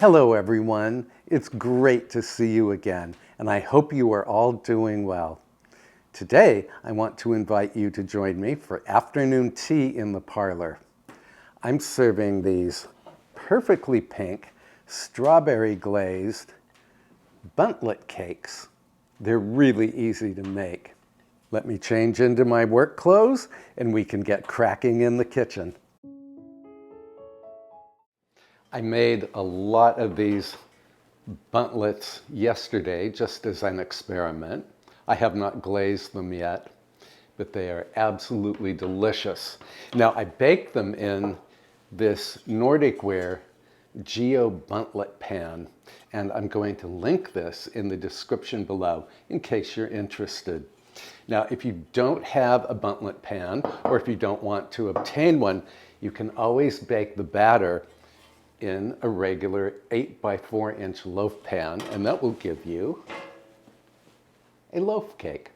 Hello everyone, it's great to see you again, and I hope you are all doing well. Today, I want to invite you to join me for afternoon tea in the parlor. I'm serving these perfectly pink, strawberry glazed Bundtlettes cakes. They're really easy to make. Let me change into my work clothes and we can get cracking in the kitchen. I made a lot of these Bundtlettes yesterday just as an experiment. I have not glazed them yet, but they are absolutely delicious. Now I baked them in this Nordic ware Bundtlettes pan, and I'm going to link this in the description below in case you're interested. Now, if you don't have a Bundtlettes pan, or if you don't want to obtain one, you can always bake the batter in a regular 8x4-inch loaf pan, and that will give you a loaf cake.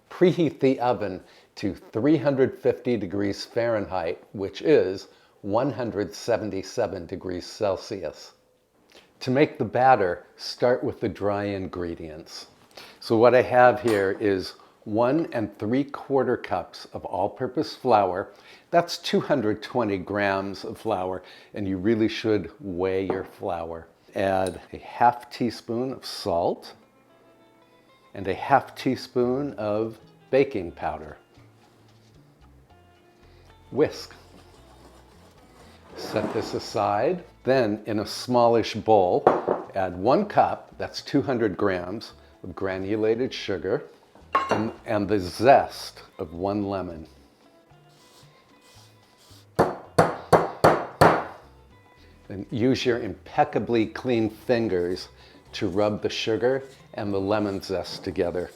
Preheat the oven to 350 degrees Fahrenheit, which is 177 degrees Celsius. To make the batter, start with the dry ingredients. So what I have here is 1 3/4 cups of all-purpose flour. That's 220 grams of flour, and you really should weigh your flour. Add a ½ teaspoon of salt and a ½ teaspoon of baking powder. Whisk. Set this aside. Then, in a smallish bowl, add 1 cup, that's 200 grams, of granulated sugar, and the zest of 1 lemon. Then use your impeccably clean fingers to rub the sugar and the lemon zest together.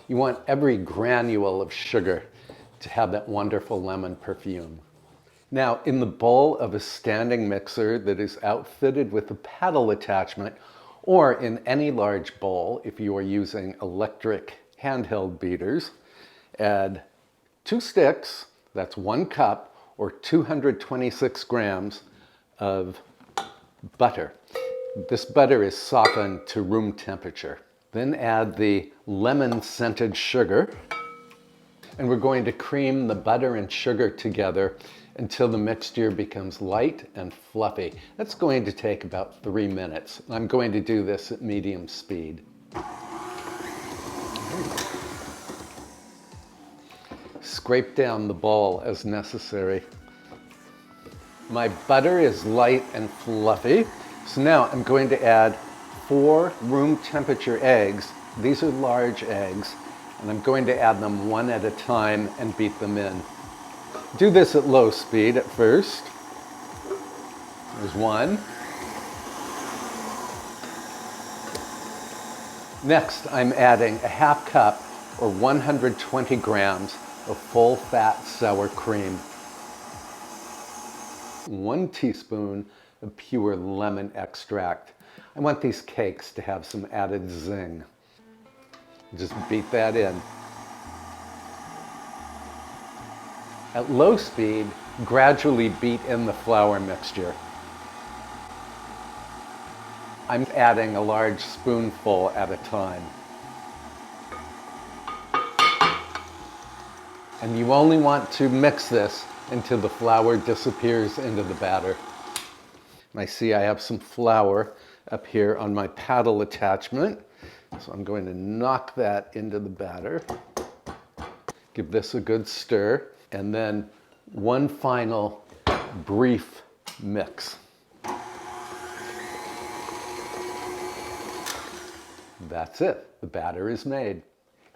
You want every granule of sugar to have that wonderful lemon perfume. Now, in the bowl of a standing mixer that is outfitted with a paddle attachment, or in any large bowl if you are using electric handheld beaters, add 2 sticks, that's 1 cup, or 226 grams of butter. This butter is softened to room temperature. Then add the lemon-scented sugar, and we're going to cream the butter and sugar together until the mixture becomes light and fluffy. That's going to take about 3 minutes. I'm going to do this at medium speed. Scrape down the bowl as necessary. My butter is light and fluffy, so now I'm going to add 4 room temperature eggs. These are large eggs, and I'm going to add them one at a time and beat them in. Do this at low speed at first. There's 1. Next, I'm adding a ½ cup or 120 grams of full fat sour cream. 1 teaspoon of pure lemon extract. I want these cakes to have some added zing. Just beat that in. At low speed, gradually beat in the flour mixture. I'm adding a large spoonful at a time. And you only want to mix this until the flour disappears into the batter. And I see I have some flour up here on my paddle attachment, so I'm going to knock that into the batter. Give this a good stir, and then one final brief mix. That's it, the batter is made.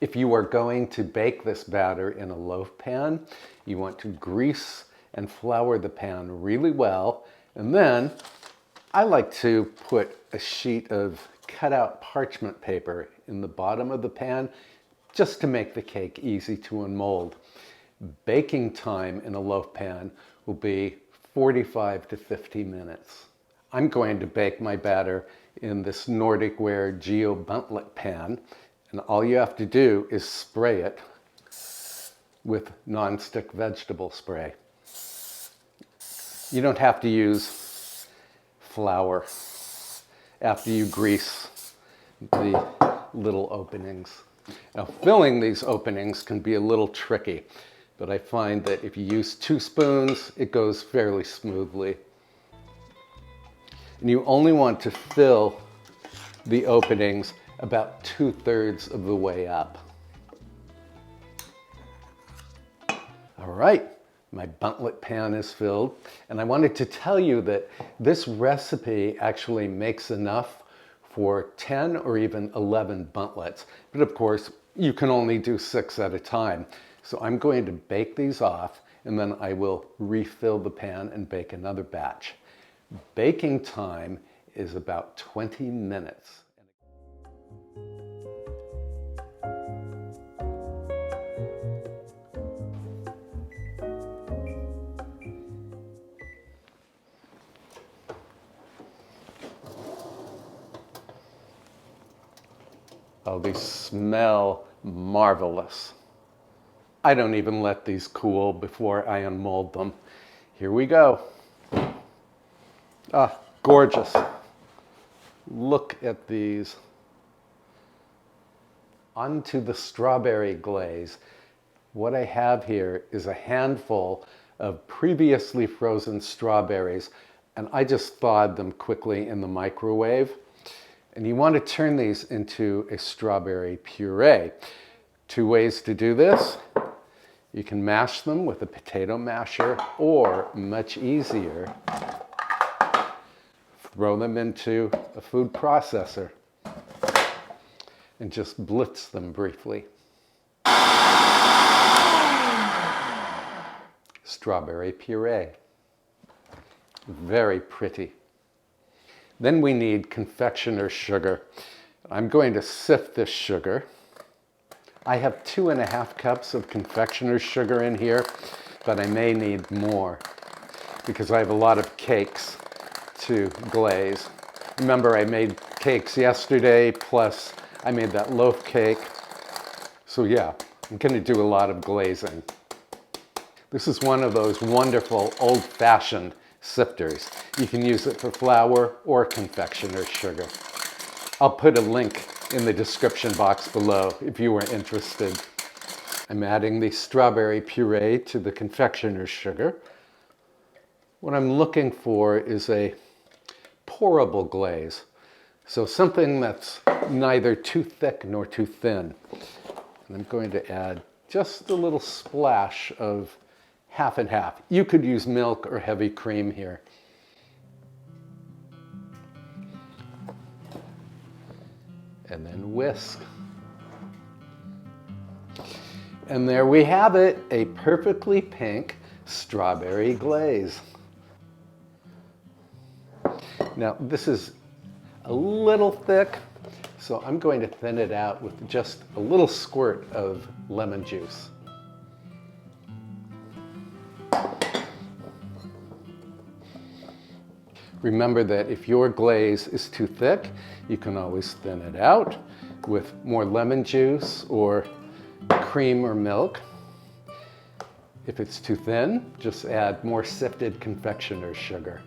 If you are going to bake this batter in a loaf pan, you want to grease and flour the pan really well, and then I like to put a sheet of cut out parchment paper in the bottom of the pan just to make the cake easy to unmold. Baking time in a loaf pan will be 45 to 50 minutes. I'm going to bake my batter in this Nordic ware Bundtlettes pan, and all you have to do is spray it with non-stick vegetable spray. You don't have to use flour. after you grease the little openings. Now, filling these openings can be a little tricky, but I find that if you use 2 spoons, it goes fairly smoothly. And you only want to fill the openings about 2/3 of the way up. All right, my Bundtlet pan is filled, and I wanted to tell you that this recipe actually makes enough for 10 or even 11 Bundtlettes. But of course, you can only do 6 at a time. So I'm going to bake these off, and then I will refill the pan and bake another batch. Baking time is about 20 minutes. Oh, these smell marvelous. I don't even let these cool before I unmold them. Here we go. Ah, gorgeous. Look at these. Onto the strawberry glaze. What I have here is a handful of previously frozen strawberries, and I just thawed them quickly in the microwave. And you want to turn these into a strawberry puree. 2 ways to do this. You can mash them with a potato masher, or much easier, throw them into a food processor and just blitz them briefly. Strawberry puree. Very pretty. Then we need confectioner's sugar. I'm going to sift this sugar. I have 2½ cups of confectioner's sugar in here, but I may need more because I have a lot of cakes to glaze. Remember, I made cakes yesterday, plus I made that loaf cake. So yeah, I'm going to do a lot of glazing. This is one of those wonderful old-fashioned sifters. You can use it for flour or confectioner's sugar. I'll put a link in the description box below if you were interested. I'm adding the strawberry puree to the confectioner's sugar. What I'm looking for is a pourable glaze. So something that's neither too thick nor too thin. And I'm going to add just a little splash of half and half. You could use milk or heavy cream here. And then whisk. And there we have it, a perfectly pink strawberry glaze. Now this is a little thick, so I'm going to thin it out with just a little squirt of lemon juice. Remember that if your glaze is too thick, you can always thin it out with more lemon juice or cream or milk. If it's too thin, just add more sifted confectioner's sugar.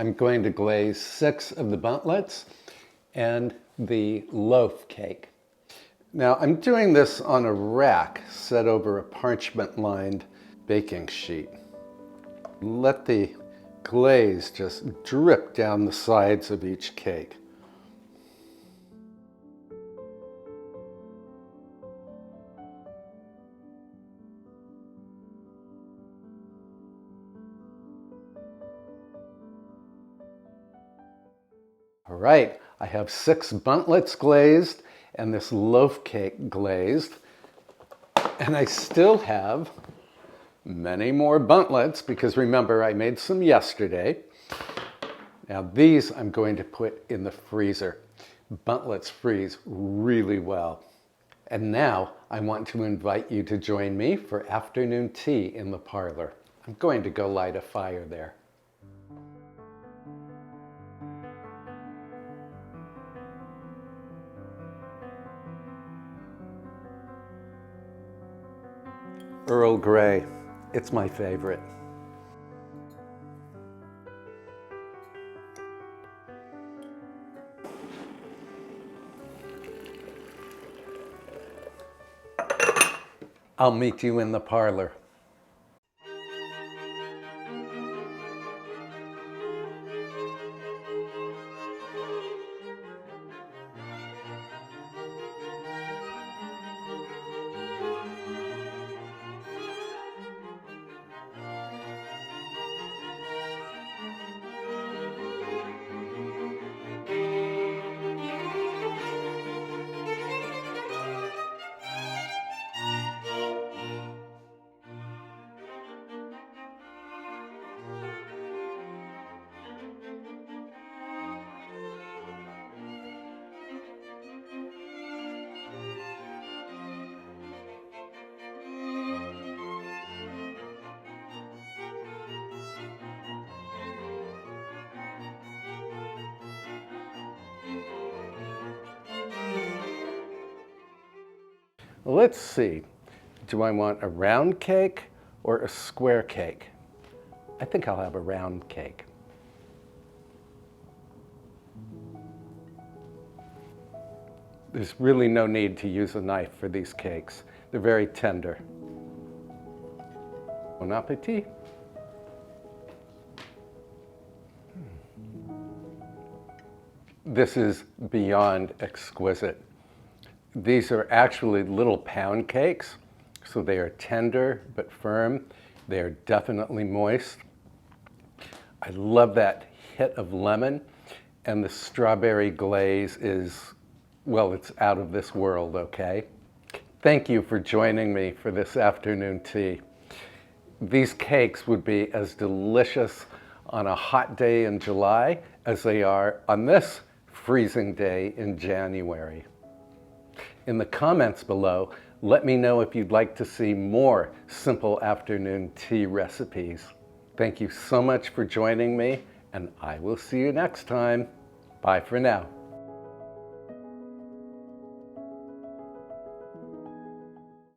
I'm going to glaze 6 of the Bundtlettes and the loaf cake. Now I'm doing this on a rack set over a parchment-lined baking sheet. Let the glaze just drip down the sides of each cake. All right, I have 6 Bundtlettes glazed and this loaf cake glazed. And I still have many more Bundtlettes because remember, I made some yesterday. Now these I'm going to put in the freezer. Bundtlettes freeze really well. And now I want to invite you to join me for afternoon tea in the parlor. I'm going to go light a fire there. Earl Grey. It's my favorite. I'll meet you in the parlor. Let's see, do I want a round cake or a square cake? I think I'll have a round cake. There's really no need to use a knife for these cakes. They're very tender. Bon appetit. This is beyond exquisite. These are actually little pound cakes, so they are tender but firm. They are definitely moist. I love that hit of lemon, and the strawberry glaze is, well, it's out of this world, okay? Thank you for joining me for this afternoon tea. These cakes would be as delicious on a hot day in July as they are on this freezing day in January. In the comments below, let me know if you'd like to see more simple afternoon tea recipes. Thank you so much for joining me, and I will see you next time. Bye for now.